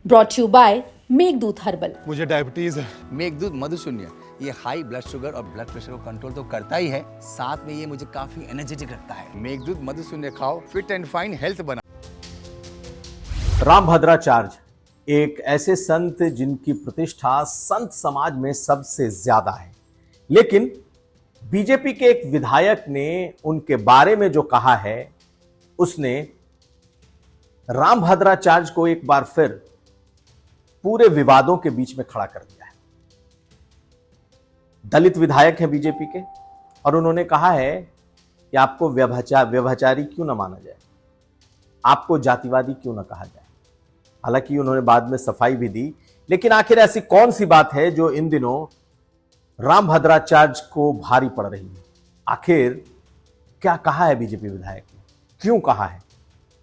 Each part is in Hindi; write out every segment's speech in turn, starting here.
Brought you by Meghdoot herbal. मुझे डायबिटीज है। मेघदूत मधुशून्य ये हाई ब्लड शुगर और ब्लड प्रेशर को कंट्रोल तो करता ही है, साथ में ये मुझे काफी एनर्जेटिक रखता है। मेघदूत मधुशून्य खाओ, फिट एंड फाइन हेल्थ बना। रामभद्राचार्य एक ऐसे संत जिनकी प्रतिष्ठा संत समाज में सबसे ज्यादा है, लेकिन बीजेपी के एक विधायक ने उनके बारे में जो कहा है, उसने रामभद्राचार्य को एक बार फिर पूरे विवादों के बीच में खड़ा कर दिया है। दलित विधायक हैं बीजेपी के, और उन्होंने कहा है कि आपको व्यभिचारी क्यों ना माना जाए, आपको जातिवादी क्यों ना कहा जाए। हालांकि उन्होंने बाद में सफाई भी दी, लेकिन आखिर ऐसी कौन सी बात है जो इन दिनों रामभद्राचार्य को भारी पड़ रही है। आखिर क्या कहा है बीजेपी विधायक ने, क्यों कहा है,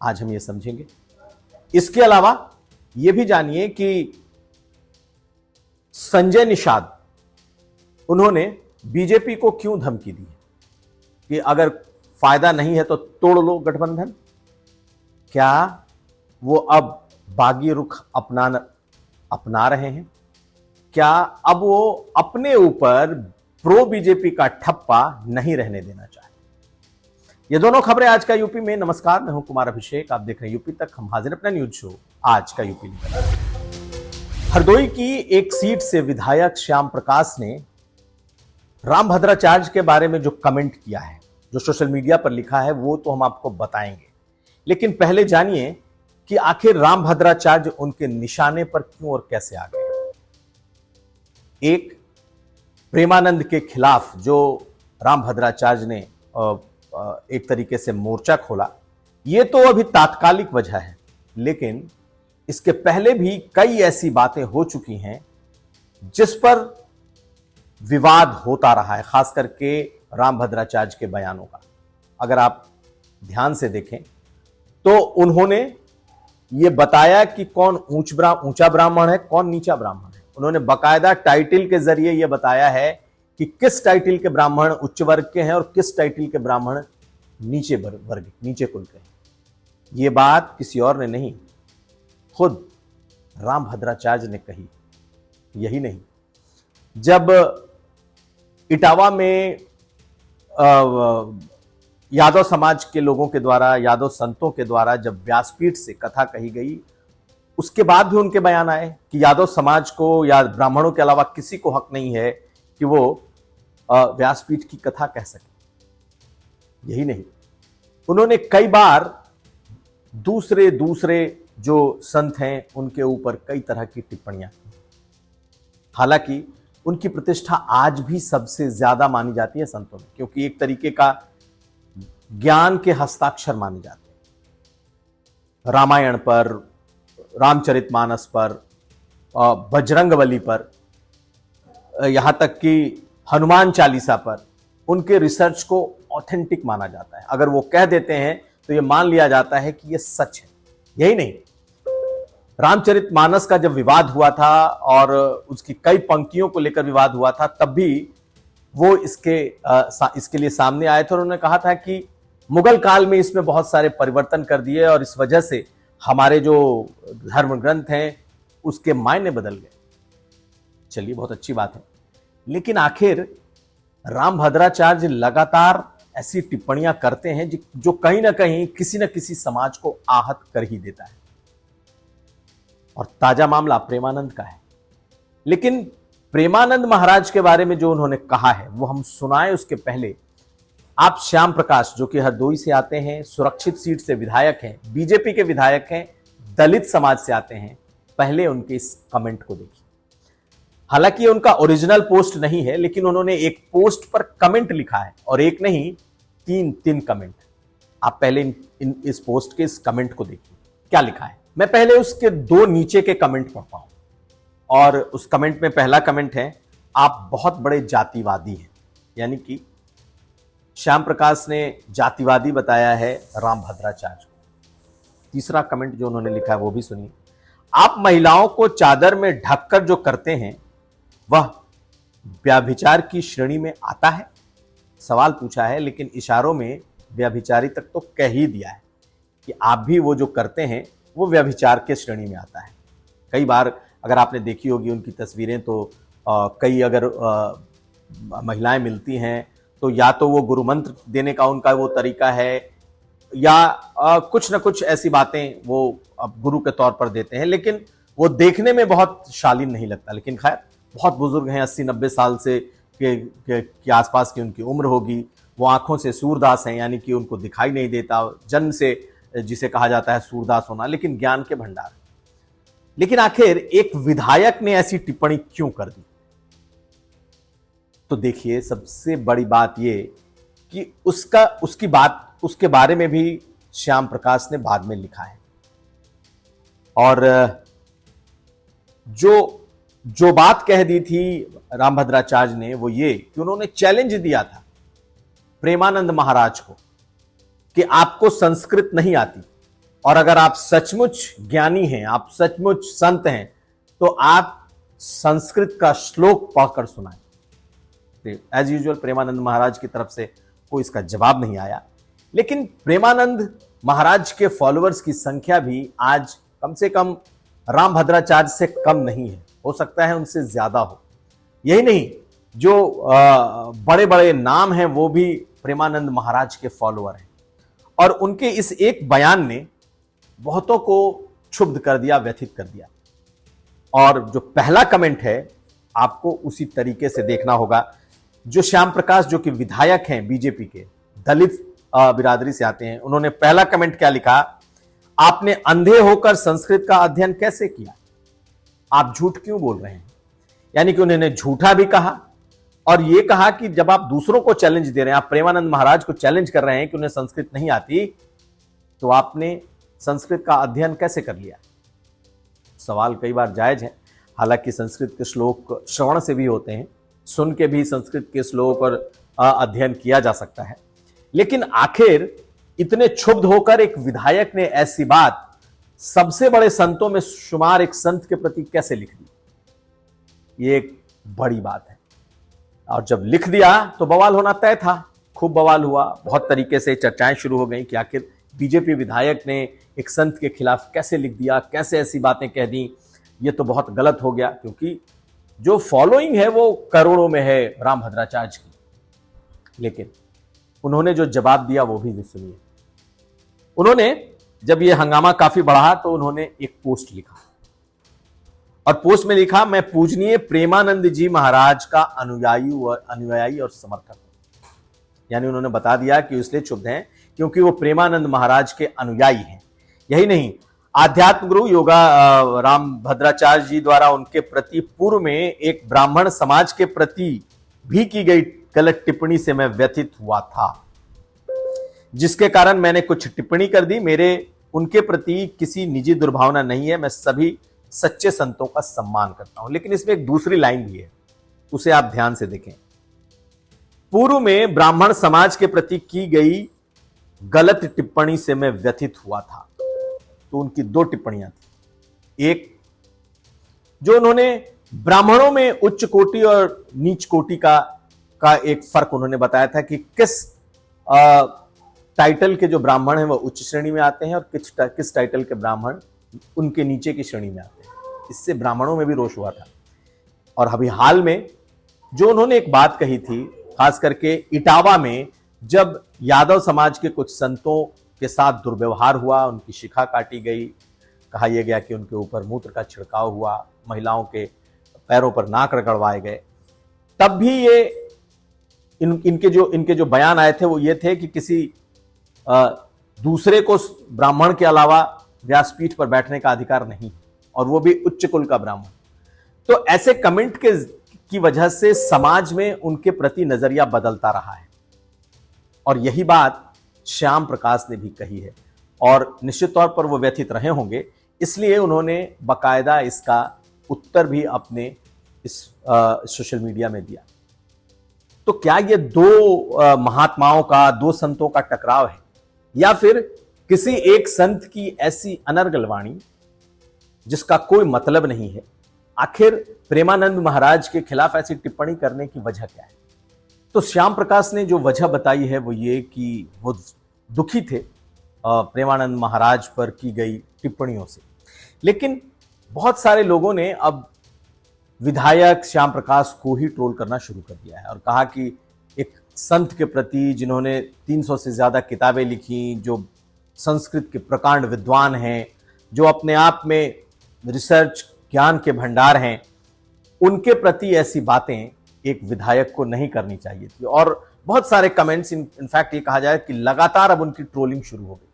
आज हम ये समझेंगे। इसके अलावा यह भी जानिए कि संजय निषाद, उन्होंने बीजेपी को क्यों धमकी दी कि अगर फायदा नहीं है तो तोड़ लो गठबंधन। क्या वो अब बागी रुख अपना रहे हैं? क्या अब वो अपने ऊपर प्रो बीजेपी का ठप्पा नहीं रहने देना चाहते? ये दोनों खबरें आज का यूपी में। नमस्कार, मैं हूं कुमार अभिषेक, आप देख रहे हैं यूपी तक। हम हाजिर अपना न्यूज शो आज का यूपी लेकर। हरदोई की एक सीट से विधायक श्याम प्रकाश ने रामभद्राचार्य के बारे में जो कमेंट किया है, जो सोशल मीडिया पर लिखा है, वो तो हम आपको बताएंगे, लेकिन पहले जानिए कि आखिर रामभद्राचार्य उनके निशाने पर क्यों और कैसे आ गए। एक प्रेमानंद के खिलाफ जो रामभद्राचार्य ने एक तरीके से मोर्चा खोला, यह तो अभी तात्कालिक वजह है, लेकिन इसके पहले भी कई ऐसी बातें हो चुकी हैं जिस पर विवाद होता रहा है, खास करके रामभद्राचार्य के बयानों का। अगर आप ध्यान से देखें तो उन्होंने ये बताया कि कौन ऊंचा ब्राह्मण है, कौन नीचा ब्राह्मण है। उन्होंने बकायदा टाइटल के जरिए यह बताया है कि किस टाइटल के ब्राह्मण उच्च वर्ग के हैं और किस टाइटल के ब्राह्मण नीचे वर्ग, नीचे कुल के हैं। यह बात किसी और ने नहीं, खुद रामभद्राचार्य ने कही। यही नहीं, जब इटावा में यादव समाज के लोगों के द्वारा, यादव संतों के द्वारा जब व्यासपीठ से कथा कही गई, उसके बाद भी उनके बयान आए कि यादव समाज को या ब्राह्मणों के अलावा किसी को हक नहीं है कि वो व्यासपीठ की कथा कह सके। यही नहीं, उन्होंने कई बार दूसरे जो संत हैं उनके ऊपर कई तरह की टिप्पणियां की। हालांकि उनकी प्रतिष्ठा आज भी सबसे ज्यादा मानी जाती है संतों में, क्योंकि एक तरीके का ज्ञान के हस्ताक्षर माने जाते हैं। रामायण पर, रामचरितमानस पर, बजरंगबली पर, यहां तक कि हनुमान चालीसा पर उनके रिसर्च को ऑथेंटिक माना जाता है। अगर वो कह देते हैं तो यह मान लिया जाता है कि यह सच है। यही नहीं, रामचरितमानस का जब विवाद हुआ था और उसकी कई पंक्तियों को लेकर विवाद हुआ था, तब भी वो इसके लिए सामने आए थे और उन्होंने कहा था कि मुगल काल में इसमें बहुत सारे परिवर्तन कर दिए और इस वजह से हमारे जो धर्म ग्रंथ हैं उसके मायने बदल गए। चलिए, बहुत अच्छी बात है, लेकिन आखिर रामभद्राचार्य लगातार ऐसी टिप्पणियां करते हैं जो कहीं ना कहीं किसी न किसी समाज को आहत कर ही देता है। और ताजा मामला प्रेमानंद का है, लेकिन प्रेमानंद महाराज के बारे में जो उन्होंने कहा है वो हम सुनाए उसके पहले आप श्याम प्रकाश, जो कि हरदोई से आते हैं, सुरक्षित सीट से विधायक हैं, बीजेपी के विधायक हैं, दलित समाज से आते हैं, पहले उनके इस कमेंट को देखिए। हालांकि ये उनका ओरिजिनल पोस्ट नहीं है, लेकिन उन्होंने एक पोस्ट पर कमेंट लिखा है, और एक नहीं, तीन कमेंट। आप पहले इस पोस्ट के इस कमेंट को देखिए क्या लिखा है। मैं पहले उसके दो नीचे के कमेंट पढ़ता हूं, और उस कमेंट में पहला कमेंट है, आप बहुत बड़े जातिवादी हैं। यानी कि श्याम प्रकाश ने जातिवादी बताया है रामभद्राचार्य को। तीसरा कमेंट जो उन्होंने लिखा है वो भी सुनिए। आप महिलाओं को चादर में ढककर जो करते हैं वह व्यभिचार की श्रेणी में आता है? सवाल पूछा है, लेकिन इशारों में व्यभिचारी तक तो कह ही दिया है कि आप भी वो जो करते हैं वो व्यभिचार के श्रेणी में आता है। कई बार अगर आपने देखी होगी उनकी तस्वीरें तो कई अगर महिलाएं मिलती हैं तो या तो वो गुरु मंत्र देने का उनका वो तरीका है या कुछ ना कुछ ऐसी बातें वो अब गुरु के तौर पर देते हैं, लेकिन वो देखने में बहुत शालीन नहीं लगता। लेकिन खैर बहुत बुजुर्ग हैं, 80-90 साल से के आसपास की उनकी उम्र होगी। वो आंखों से सूरदास हैं, यानी कि उनको दिखाई नहीं देता, जन्म से जिसे कहा जाता है सूरदास होना, लेकिन ज्ञान के भंडार। लेकिन आखिर एक विधायक ने ऐसी टिप्पणी क्यों कर दी? तो देखिए, सबसे बड़ी बात यह कि उसके बारे में भी श्याम प्रकाश ने बाद में लिखा है। और जो बात कह दी थी रामभद्राचार्य ने वो ये कि उन्होंने चैलेंज दिया था प्रेमानंद महाराज को कि आपको संस्कृत नहीं आती और अगर आप सचमुच ज्ञानी हैं, आप सचमुच संत हैं, तो आप संस्कृत का श्लोक पढ़कर सुनाएं। एज यूजुअल प्रेमानंद महाराज की तरफ से कोई इसका जवाब नहीं आया। लेकिन प्रेमानंद महाराज के फॉलोअर्स की संख्या भी आज कम से कम रामभद्राचार्य से कम नहीं है, हो सकता है उनसे ज्यादा हो। यही नहीं, जो बड़े बड़े नाम हैं वो भी प्रेमानंद महाराज के फॉलोअर हैं। और उनके इस एक बयान ने बहुतों को क्षुब्ध कर दिया, व्यथित कर दिया। और जो पहला कमेंट है आपको उसी तरीके से देखना होगा। जो श्याम प्रकाश, जो कि विधायक हैं बीजेपी के, दलित बिरादरी से आते हैं, उन्होंने पहला कमेंट क्या लिखा? आपने अंधे होकर संस्कृत का अध्ययन कैसे किया? आप झूठ क्यों बोल रहे हैं? यानी कि उन्होंने झूठा भी कहा और यह कहा कि जब आप दूसरों को चैलेंज दे रहे हैं, आप प्रेमानंद महाराज को चैलेंज कर रहे हैं कि उन्हें संस्कृत नहीं आती, तो आपने संस्कृत का अध्ययन कैसे कर लिया? सवाल कई बार जायज है। हालांकि संस्कृत के श्लोक श्रवण से भी होते हैं, सुन के भी संस्कृत के श्लोक और अध्ययन किया जा सकता है। लेकिन आखिर इतने क्षुब्ध होकर एक विधायक ने ऐसी बात सबसे बड़े संतों में शुमार एक संत के प्रति कैसे लिख दी? ये एक बड़ी बात है। और जब लिख दिया तो बवाल होना तय था। खूब बवाल हुआ, बहुत तरीके से चर्चाएं शुरू हो गई कि आखिर बीजेपी विधायक ने एक संत के खिलाफ कैसे लिख दिया, कैसे ऐसी बातें कह दी, ये तो बहुत गलत हो गया। क्योंकि जो फॉलोइंग है वो करोड़ों में है रामभद्राचार्य की। लेकिन उन्होंने जो जवाब दिया वो भी सुनिए। उन्होंने जब ये हंगामा काफी बढ़ा तो उन्होंने एक पोस्ट लिखा और पोस्ट में लिखा, मैं पूजनीय प्रेमानंद जी महाराज का अनुयायी और समर्थक हूं। यानी उन्होंने बता दिया कि इसलिए क्षुब्ध हैं क्योंकि वो प्रेमानंद महाराज के अनुयायी हैं। यही नहीं, आध्यात्म गुरु योगा रामभद्राचार्य जी द्वारा उनके प्रति पूर्व में एक ब्राह्मण समाज के प्रति भी की गई गलत टिप्पणी से मैं व्यथित हुआ था, जिसके कारण मैंने कुछ टिप्पणी कर दी। मेरे उनके प्रति किसी निजी दुर्भावना नहीं है, मैं सभी सच्चे संतों का सम्मान करता हूं। लेकिन इसमें एक दूसरी लाइन भी है, उसे आप ध्यान से देखें। पूर्व में ब्राह्मण समाज के प्रति की गई गलत टिप्पणी से मैं व्यथित हुआ था। तो उनकी दो टिप्पणियां थी। एक, जो उन्होंने ब्राह्मणों में उच्च कोटि और नीच कोटि का एक फर्क उन्होंने बताया था कि किस टाइटल के जो ब्राह्मण हैं वो उच्च श्रेणी में आते हैं और किस टाइटल के ब्राह्मण उनके नीचे की श्रेणी में आते हैं। इससे ब्राह्मणों में भी रोष हुआ था। और अभी हाल में जो उन्होंने एक बात कही थी, खास करके इटावा में, जब यादव समाज के कुछ संतों के साथ दुर्व्यवहार हुआ, उनकी शिखा काटी गई, कहा यह गया कि उनके ऊपर मूत्र का छिड़काव हुआ, महिलाओं के पैरों पर नाक रगड़वाए गए, तब भी ये इनके जो बयान आए थे वो ये थे कि किसी दूसरे को ब्राह्मण के अलावा व्यासपीठ पर बैठने का अधिकार नहीं, और वो भी उच्च कुल का ब्राह्मण। तो ऐसे कमेंट की वजह से समाज में उनके प्रति नजरिया बदलता रहा है। और यही बात श्याम प्रकाश ने भी कही है और निश्चित तौर पर वो व्यथित रहे होंगे, इसलिए उन्होंने बाकायदा इसका उत्तर भी अपने इस सोशल मीडिया में दिया। तो क्या ये दो महात्माओं का, दो संतों का टकराव है, या फिर किसी एक संत की ऐसी अनर्गल वाणी जिसका कोई मतलब नहीं है? आखिर प्रेमानंद महाराज के खिलाफ ऐसी टिप्पणी करने की वजह क्या है? तो श्याम प्रकाश ने जो वजह बताई है वो ये कि वो दुखी थे प्रेमानंद महाराज पर की गई टिप्पणियों से। लेकिन बहुत सारे लोगों ने अब विधायक श्याम प्रकाश को ही ट्रोल करना शुरू कर दिया है और कहा कि एक संत के प्रति जिन्होंने 300 से ज्यादा किताबें लिखी, जो संस्कृत के प्रकांड विद्वान हैं, जो अपने आप में रिसर्च ज्ञान के भंडार हैं, उनके प्रति ऐसी बातें एक विधायक को नहीं करनी चाहिए थी। और बहुत सारे कमेंट्स, इनफैक्ट ये कहा जाए कि लगातार अब उनकी ट्रोलिंग शुरू हो गई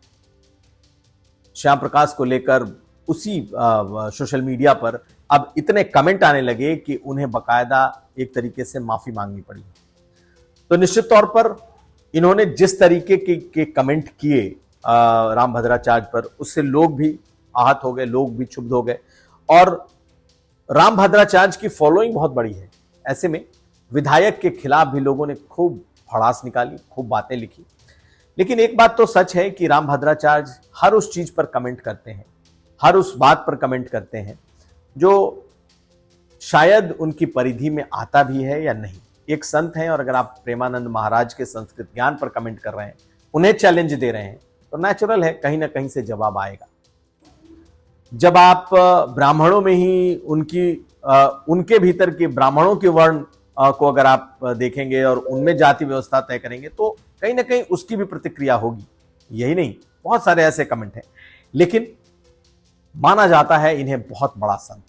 श्याम प्रकाश को लेकर। उसी सोशल मीडिया पर अब इतने कमेंट आने लगे कि उन्हें बकायदा एक तरीके से माफी मांगनी पड़ी। तो निश्चित तौर पर इन्होंने जिस तरीके के कमेंट किए रामभद्राचार्य पर, उससे लोग भी आहत हो गए, लोग भी क्षुब्ध हो गए और रामभद्राचार्य की फॉलोइंग बहुत बड़ी है। ऐसे में विधायक के खिलाफ भी लोगों ने खूब भड़ास निकाली, खूब बातें लिखी। लेकिन एक बात तो सच है कि रामभद्राचार्य हर उस चीज पर कमेंट करते हैं, हर उस बात पर कमेंट करते हैं जो शायद उनकी परिधि में आता भी है या नहीं। एक संत हैं और अगर आप प्रेमानंद महाराज के संस्कृत ज्ञान पर कमेंट कर रहे हैं, उन्हें चैलेंज दे रहे हैं, तो नेचुरल है कहीं ना कहीं से जवाब आएगा। जब आप ब्राह्मणों में ही उनके भीतर के ब्राह्मणों के वर्ण को अगर आप देखेंगे और उनमें जाति व्यवस्था तय करेंगे तो कहीं ना कहीं उसकी भी प्रतिक्रिया होगी। यही नहीं, बहुत सारे ऐसे कमेंट हैं। लेकिन माना जाता है इन्हें बहुत बड़ा संत,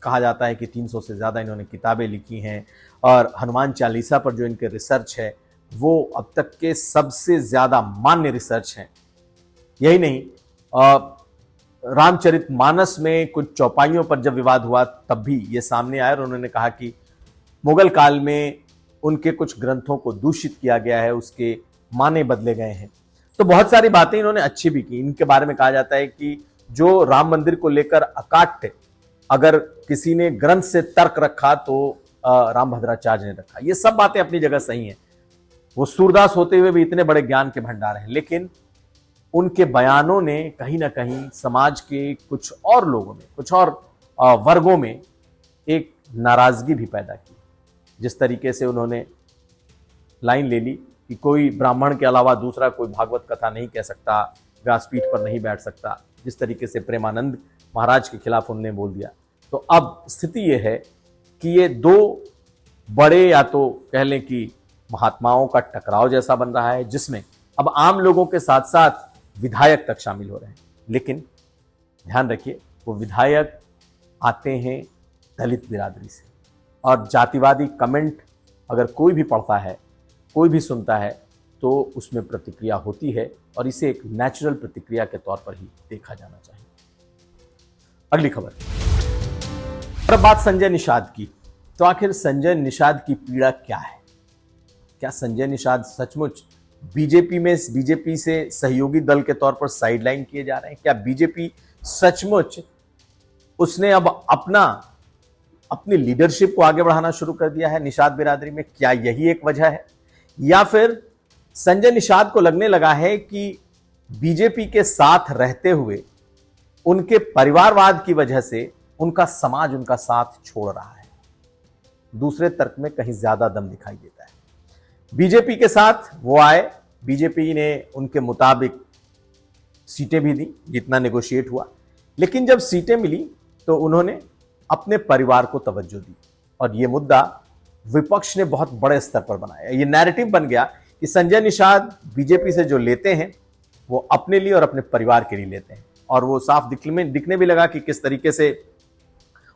कहा जाता है कि 300 से ज्यादा इन्होंने किताबें लिखी हैं और हनुमान चालीसा पर जो इनके रिसर्च है वो अब तक के सबसे ज्यादा मान्य रिसर्च है। यही नहीं, रामचरितमानस में कुछ चौपाइयों पर जब विवाद हुआ तब भी ये सामने आया और उन्होंने कहा कि मुगल काल में उनके कुछ ग्रंथों को दूषित किया गया है, उसके माने बदले गए हैं। तो बहुत सारी बातें इन्होंने अच्छी भी की। इनके बारे में कहा जाता है कि जो राम मंदिर को लेकर अकाट्य अगर किसी ने ग्रंथ से तर्क रखा तो रामभद्राचार्य ने रखा। ये सब बातें अपनी जगह सही हैं। वो सूरदास होते हुए भी इतने बड़े ज्ञान के भंडार हैं, लेकिन उनके बयानों ने कहीं ना कहीं समाज के कुछ और लोगों में, कुछ और वर्गों में एक नाराजगी भी पैदा की। जिस तरीके से उन्होंने लाइन ले ली कि कोई ब्राह्मण के अलावा दूसरा कोई भागवत कथा नहीं कह सकता, व्यासपीठ पर नहीं बैठ सकता, जिस तरीके से प्रेमानंद महाराज के खिलाफ उन्होंने बोल दिया। तो अब स्थिति यह है कि ये दो बड़े, या तो कह लें कि महात्माओं का टकराव जैसा बन रहा है, जिसमें अब आम लोगों के साथ साथ विधायक तक शामिल हो रहे हैं। लेकिन ध्यान रखिए, वो विधायक आते हैं दलित बिरादरी से, और जातिवादी कमेंट अगर कोई भी पढ़ता है, कोई भी सुनता है, तो उसमें प्रतिक्रिया होती है और इसे एक नेचुरल प्रतिक्रिया के तौर पर ही देखा जाना चाहिए। अगली खबर, अब बात संजय निषाद की। तो आखिर संजय निषाद की पीड़ा क्या है? क्या संजय निषाद सचमुच बीजेपी से सहयोगी दल के तौर पर साइडलाइन किए जा रहे हैं? क्या बीजेपी सचमुच उसने अब अपनी लीडरशिप को आगे बढ़ाना शुरू कर दिया है निषाद बिरादरी में? क्या यही एक वजह है? या फिर संजय निषाद को लगने लगा है कि बीजेपी के साथ रहते हुए उनके परिवारवाद की वजह से उनका समाज उनका साथ छोड़ रहा है? दूसरे तर्क में कहीं ज्यादा दम दिखाई देता है। बीजेपी के साथ वो आए, बीजेपी ने उनके मुताबिक सीटें भी दी जितना नेगोशिएट हुआ, लेकिन जब सीटें मिली तो उन्होंने अपने परिवार को तवज्जो दी और यह मुद्दा विपक्ष ने बहुत बड़े स्तर पर बनाया। यह नैरेटिव बन गया कि संजय निषाद बीजेपी से जो लेते हैं वो अपने लिए और अपने परिवार के लिए लेते हैं, और वो साफ दिखने भी लगा कि किस तरीके से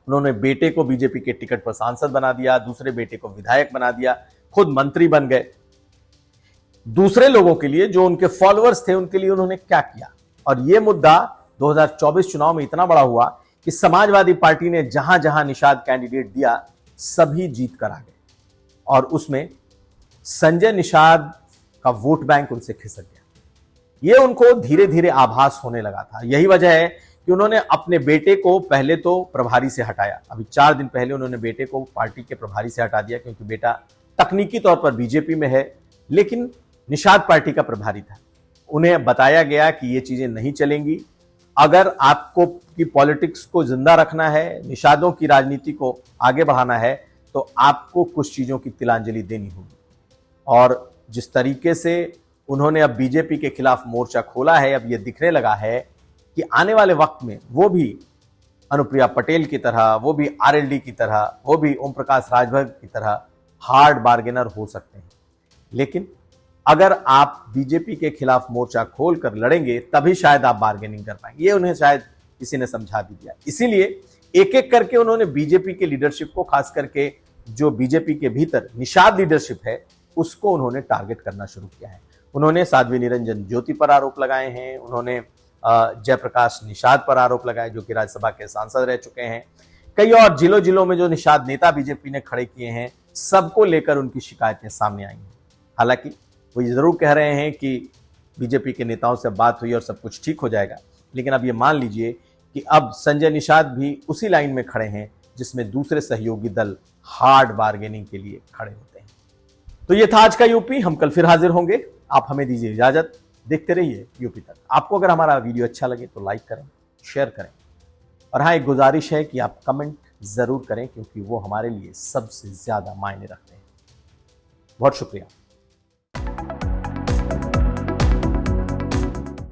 उन्होंने बेटे को बीजेपी के टिकट पर सांसद बना दिया, दूसरे बेटे को विधायक बना दिया, खुद मंत्री बन गए। दूसरे लोगों के लिए, जो उनके फॉलोअर्स थे, उनके लिए उन्होंने क्या किया? और यह मुद्दा 2024 चुनाव में इतना बड़ा हुआ कि समाजवादी पार्टी ने जहां जहां निषाद कैंडिडेट दिया सभी जीत कर आ गए, और उसमें संजय निषाद का वोट बैंक उनसे खिसक गया। यह उनको धीरे धीरे आभास होने लगा था। यही वजह है कि उन्होंने अपने बेटे को पहले तो प्रभारी से हटाया। अभी 4 दिन पहले उन्होंने बेटे को पार्टी के प्रभारी से हटा दिया, क्योंकि बेटा तकनीकी तौर पर बीजेपी में है लेकिन निषाद पार्टी का प्रभारी था। उन्हें बताया गया कि ये चीजें नहीं चलेंगी, अगर आपको की पॉलिटिक्स को जिंदा रखना है, निषादों की राजनीति को आगे बढ़ाना है, तो आपको कुछ चीजों की तिलांजलि देनी होगी। और जिस तरीके से उन्होंने अब बीजेपी के खिलाफ मोर्चा खोला है, अब यह दिखने लगा है कि आने वाले वक्त में वो भी अनुप्रिया पटेल की तरह, वो भी आरएलडी की तरह, वो भी ओम प्रकाश राजभर की तरह हार्ड बार्गेनर हो सकते हैं। लेकिन अगर आप बीजेपी के खिलाफ मोर्चा खोलकर लड़ेंगे तभी शायद आप बार्गेनिंग कर पाएंगे। ये उन्हें शायद किसी ने समझा भी दिया। इसीलिए एक एक करके उन्होंने बीजेपी के लीडरशिप को, खास करके जो बीजेपी के भीतर निषाद लीडरशिप है, उसको उन्होंने टारगेट करना शुरू किया है। उन्होंने साध्वी निरंजन ज्योति पर आरोप लगाए हैं, उन्होंने जयप्रकाश निषाद पर आरोप लगाए, जो कि राज्यसभा के सांसद रह चुके हैं। कई और जिलों जिलों में जो निषाद नेता बीजेपी ने खड़े किए हैं, सबको लेकर उनकी शिकायतें सामने आई हैं। हालांकि वो ये जरूर कह रहे हैं कि बीजेपी के नेताओं से बात हुई और सब कुछ ठीक हो जाएगा, लेकिन अब ये मान लीजिए कि अब संजय निषाद भी उसी लाइन में खड़े हैं जिसमें दूसरे सहयोगी दल हार्ड बार्गेनिंग के लिए खड़े होते हैं। तो ये था आज का यूपी। हम कल फिर हाजिर होंगे। आप हमें दीजिए इजाजत। देखते रहिए यूपी तक। आपको अगर हमारा वीडियो अच्छा लगे तो लाइक करें, शेयर करें, और हाँ, एक गुजारिश है कि आप कमेंट जरूर करें, क्योंकि वो हमारे लिए सबसे ज्यादा मायने रखते हैं। बहुत शुक्रिया।